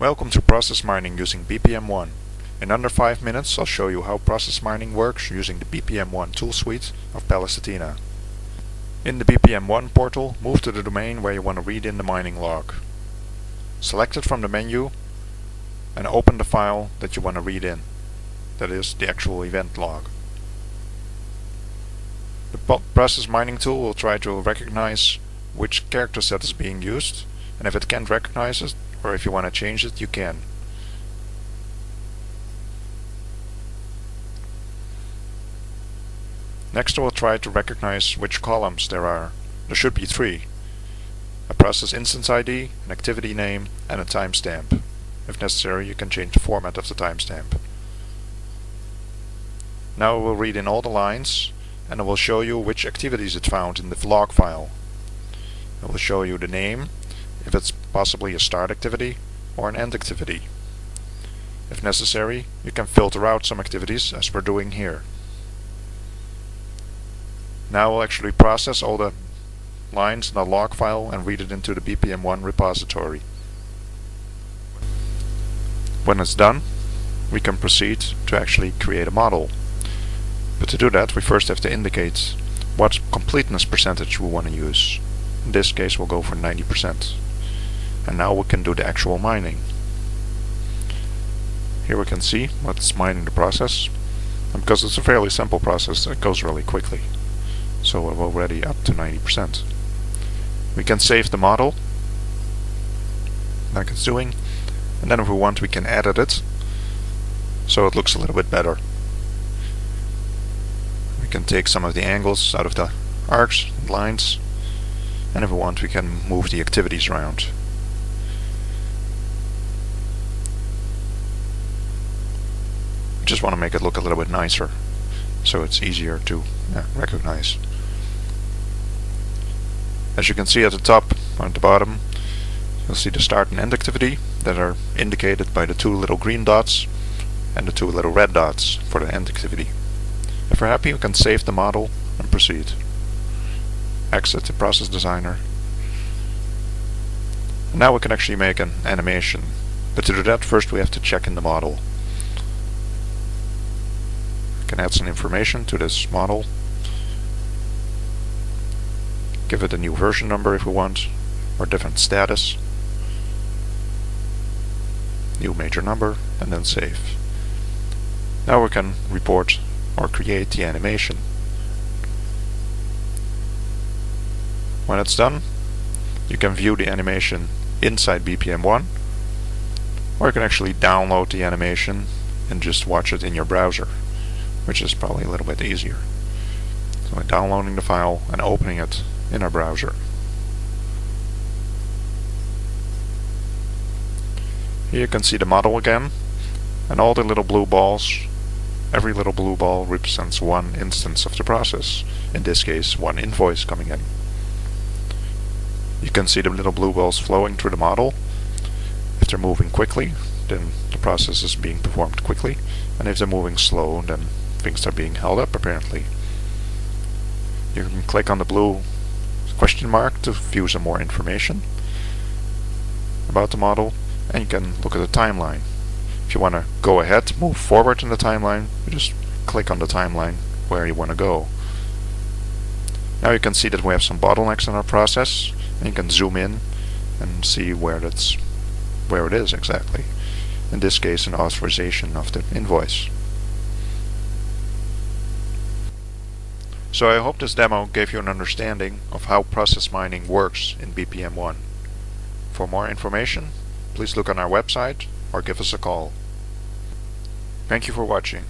Welcome to process mining using BPM1. In under 5 minutes I'll show you how process mining works using the BPM1 tool suite of Palacetina. In the BPM1 portal, move to the domain where you want to read in the mining log. Select it from the menu and open the file that you want to read in. That is the actual event log. The process mining tool will try to recognize which character set is being used, and if it can't recognize it, or if you want to change it, you can. Next, it will try to recognize which columns there are. There should be 3. A process instance ID, an activity name, and a timestamp. If necessary, you can change the format of the timestamp. Now it will read in all the lines, and it will show you which activities it found in the log file. It will show you the name, if it's possibly a start activity or an end activity. If necessary, you can filter out some activities, as we're doing here. Now we'll actually process all the lines in the log file and read it into the BPM1 repository. When it's done, we can proceed to actually create a model. But to do that, we first have to indicate what completeness percentage we want to use. In this case, we'll go for 90%. And now we can do the actual mining. Here we can see what's mining the process. And because it's a fairly simple process, it goes really quickly. So we're already up to 90%. We can save the model, like it's doing. And then if we want, we can edit it, so it looks a little bit better. We can take some of the angles out of the arcs and lines. And if we want, we can move the activities around. I just want to make it look a little bit nicer, so it's easier to recognize. As you can see at the top or at the bottom, you'll see the start and end activity that are indicated by the 2 little green dots and the 2 little red dots for the end activity. If we're happy, we can save the model and proceed. Exit the process designer. And now we can actually make an animation. But to do that, first we have to check in the model. We can add some information to this model. Give it a new version number if we want, or different status. New major number, and then save. Now we can report or create the animation. When it's done, you can view the animation inside BPM1, or you can actually download the animation and just watch it in your browser, which is probably a little bit easier. So by downloading the file and opening it in our browser. Here you can see the model again, and all the little blue balls. Every little blue ball represents one instance of the process, in this case one invoice coming in. You can see the little blue balls flowing through the model. If they're moving quickly, then the process is being performed quickly, and if they're moving slow, then things are being held up apparently. You can click on the blue question mark to view some more information about the model, and you can look at the timeline. If you want to go ahead, move forward in the timeline, you just click on the timeline where you want to go. Now you can see that we have some bottlenecks in our process, and you can zoom in and see where it is exactly. In this case, an authorization of the invoice. So I hope this demo gave you an understanding of how process mining works in BPM1. For more information, please look on our website or give us a call. Thank you for watching.